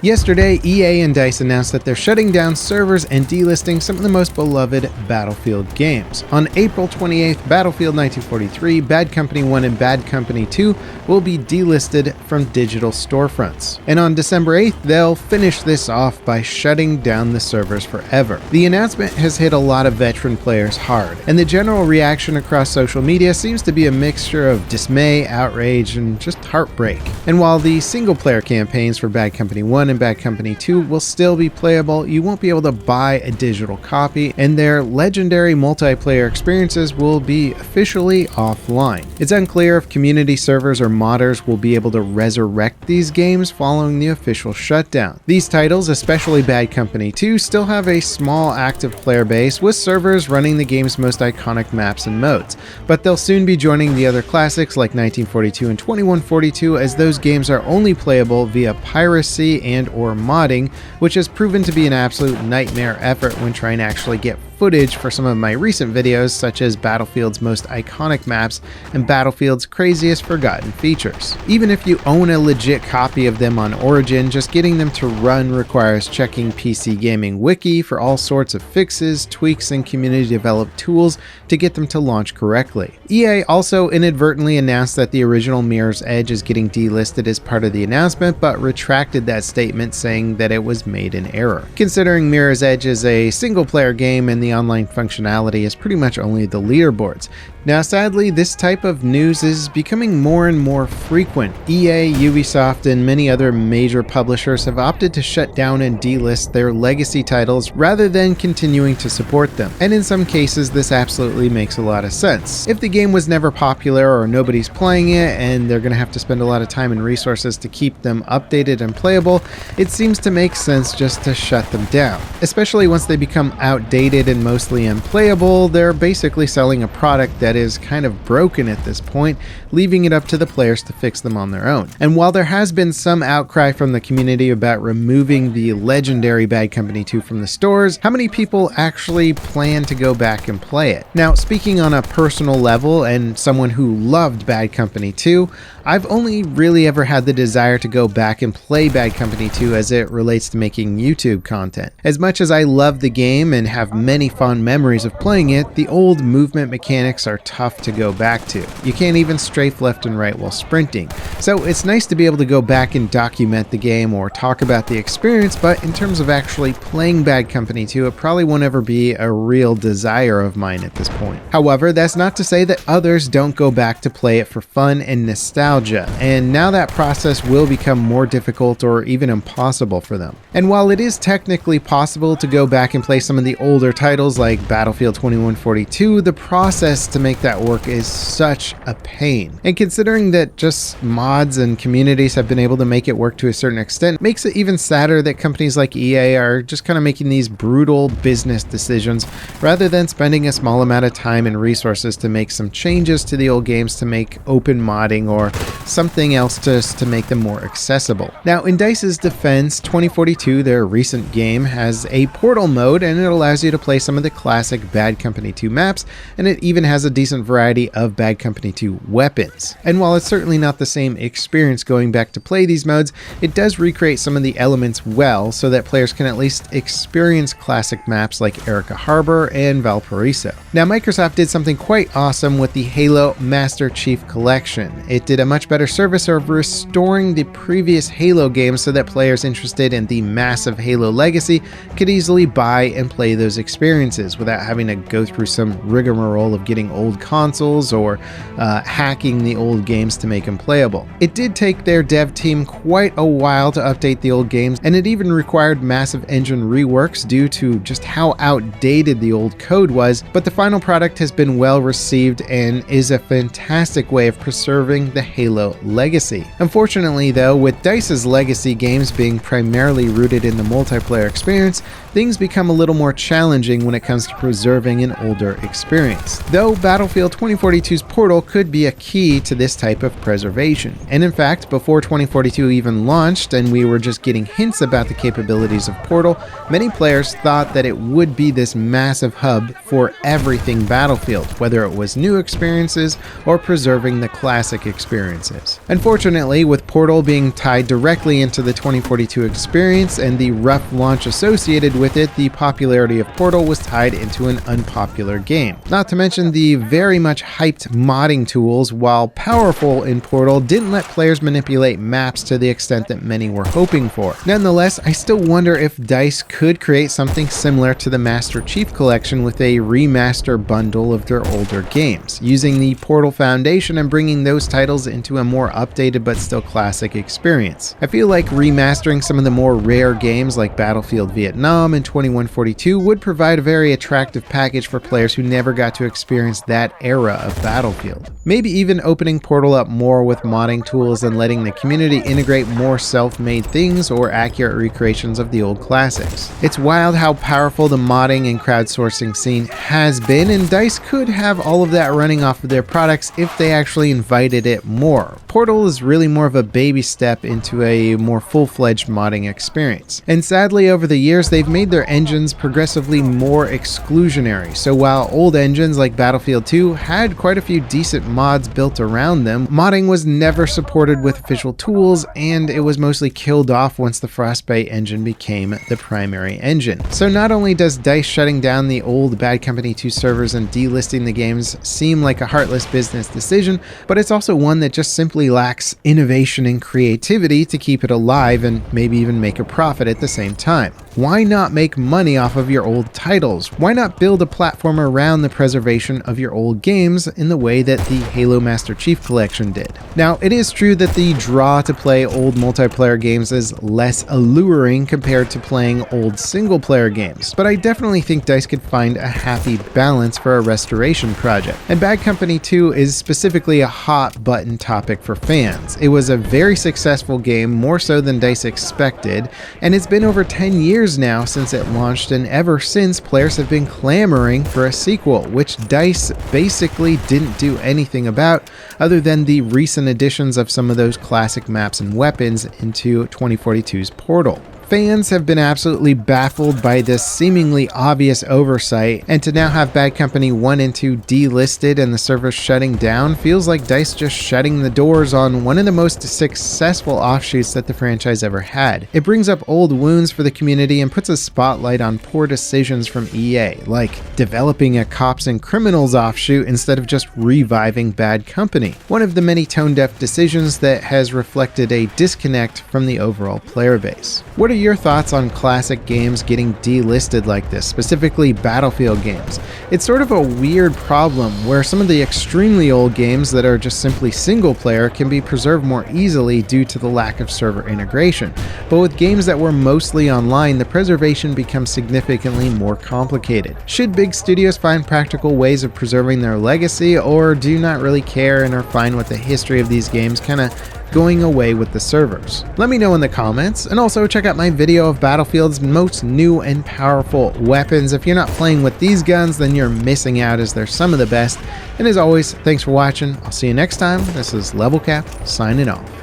Yesterday, EA and DICE announced that they're shutting down servers and delisting some of the most beloved Battlefield games. On April 28th, Battlefield 1943, Bad Company 1, and Bad Company 2 will be delisted from digital storefronts. And on December 8th, they'll finish this off by shutting down the servers forever. The announcement has hit a lot of veteran players hard, and the general reaction across social media seems to be a mixture of dismay, outrage, and just heartbreak. And while the single-player campaigns for Bad Company 1 and Bad Company 2 will still be playable, you won't be able to buy a digital copy, and their legendary multiplayer experiences will be officially offline. It's unclear if community servers or modders will be able to resurrect these games following the official shutdown. These titles, especially Bad Company 2, still have a small active player base with servers running the game's most iconic maps and modes, but they'll soon be joining the other classics like 1942 and 2142, as those games are only playable via piracy and/or modding, which has proven to be an absolute nightmare effort when trying to actually get footage for some of my recent videos, such as Battlefield's most iconic maps and Battlefield's craziest forgotten features. Even if you own a legit copy of them on Origin, just getting them to run requires checking PC Gaming Wiki for all sorts of fixes, tweaks, and community-developed tools to get them to launch correctly. EA also inadvertently announced that the original Mirror's Edge is getting delisted as part of the announcement, but retracted that statement, saying that it was made in error. Considering Mirror's Edge is a single-player game and the online functionality is pretty much only the leaderboards. Now, sadly, this type of news is becoming more and more frequent. EA, Ubisoft, and many other major publishers have opted to shut down and delist their legacy titles rather than continuing to support them. And in some cases, this absolutely makes a lot of sense. If the game was never popular or nobody's playing it and they're going to have to spend a lot of time and resources to keep them updated and playable, it seems to make sense just to shut them down. Especially once they become outdated and mostly unplayable, they're basically selling a product that is kind of broken at this point, leaving it up to the players to fix them on their own. And while there has been some outcry from the community about removing the legendary Bad Company 2 from the stores, how many people actually plan to go back and play it? Now, speaking on a personal level, and someone who loved Bad Company 2, I've only really ever had the desire to go back and play Bad Company 2 as it relates to making YouTube content. As much as I love the game and have many fond memories of playing it, the old movement mechanics are tough to go back to. You can't even strafe left and right while sprinting. So it's nice to be able to go back and document the game or talk about the experience, but in terms of actually playing Bad Company 2, it probably won't ever be a real desire of mine at this point. However, that's not to say that others don't go back to play it for fun and nostalgia, and now that process will become more difficult or even impossible for them. And while it is technically possible to go back and play some of the older titles like Battlefield 2142, the process to make that work is such a pain. And considering that just mods and communities have been able to make it work to a certain extent, makes it even sadder that companies like EA are just kind of making these brutal business decisions rather than spending a small amount of time and resources to make some changes to the old games to make open modding or something else just to make them more accessible. Now, in DICE's defense, 2042, their recent game, has a portal mode, and it allows you to play some of the classic Bad Company 2 maps, and it even has a decent variety of Bad Company 2 weapons. And while it's certainly not the same experience going back to play these modes, it does recreate some of the elements well so that players can at least experience classic maps like Erica Harbor and Valparaiso. Now, Microsoft did something quite awesome with the Halo Master Chief Collection. It did a much better service of restoring the previous Halo games so that players interested in the massive Halo legacy could easily buy and play those experiences without having to go through some rigmarole of getting old consoles or hacking the old games to make them playable. It did take their dev team quite a while to update the old games, and it even required massive engine reworks due to just how outdated the old code was, but the final product has been well received and is a fantastic way of preserving the Halo legacy. Unfortunately though, with DICE's legacy games being primarily rooted in the multiplayer experience, things become a little more challenging when it comes to preserving an older experience. Though Battlefield 2042's Portal could be a key to this type of preservation. And in fact, before 2042 even launched and we were just getting hints about the capabilities of Portal, many players thought that it would be this massive hub for everything Battlefield, whether it was new experiences or preserving the classic experience experiences. Unfortunately, with Portal being tied directly into the 2042 experience and the rough launch associated with it, the popularity of Portal was tied into an unpopular game. Not to mention the very much hyped modding tools, while powerful in Portal, didn't let players manipulate maps to the extent that many were hoping for. Nonetheless, I still wonder if DICE could create something similar to the Master Chief Collection with a remaster bundle of their older games, using the Portal Foundation and bringing those titles into a more updated but still classic experience. I feel like remastering some of the more rare games like Battlefield Vietnam and 2142 would provide a very attractive package for players who never got to experience that era of Battlefield. Maybe even opening Portal up more with modding tools and letting the community integrate more self-made things or accurate recreations of the old classics. It's wild how powerful the modding and crowdsourcing scene has been, and DICE could have all of that running off of their products if they actually invited it more. Portal is really more of a baby step into a more full-fledged modding experience. And sadly, over the years, they've made their engines progressively more exclusionary. So while old engines like Battlefield 2 had quite a few decent mods built around them, modding was never supported with official tools, and it was mostly killed off once the Frostbite engine became the primary engine. So not only does DICE shutting down the old Bad Company 2 servers and delisting the games seem like a heartless business decision, but it's also one that just simply lacks innovation and creativity to keep it alive and maybe even make a profit at the same time. Why not make money off of your old titles? Why not build a platform around the preservation of your old games in the way that the Halo Master Chief Collection did? Now, it is true that the draw to play old multiplayer games is less alluring compared to playing old single-player games, but I definitely think DICE could find a happy balance for a restoration project. And Bad Company 2 is specifically a hot-button topic for fans. It was a very successful game, more so than DICE expected, and it's been over 10 years now since it launched, and ever since, players have been clamoring for a sequel, which DICE basically didn't do anything about other than the recent additions of some of those classic maps and weapons into 2042's Portal. Fans have been absolutely baffled by this seemingly obvious oversight, and to now have Bad Company 1 and 2 delisted and the servers shutting down feels like DICE just shutting the doors on one of the most successful offshoots that the franchise ever had. It brings up old wounds for the community and puts a spotlight on poor decisions from EA, like developing a cops and criminals offshoot instead of just reviving Bad Company, one of the many tone-deaf decisions that has reflected a disconnect from the overall player base. What are your thoughts on classic games getting delisted like this, specifically Battlefield games? It's sort of a weird problem where some of the extremely old games that are just simply single player can be preserved more easily due to the lack of server integration. But with games that were mostly online, the preservation becomes significantly more complicated. Should big studios find practical ways of preserving their legacy, or do you not really care and are fine with the history of these games kind of going away with the servers? Let me know in the comments, and also check out my video of Battlefield's most new and powerful weapons. If you're not playing with these guns, then you're missing out, as they're some of the best. And as always, thanks for watching. I'll see you next time. This is Level Cap signing off.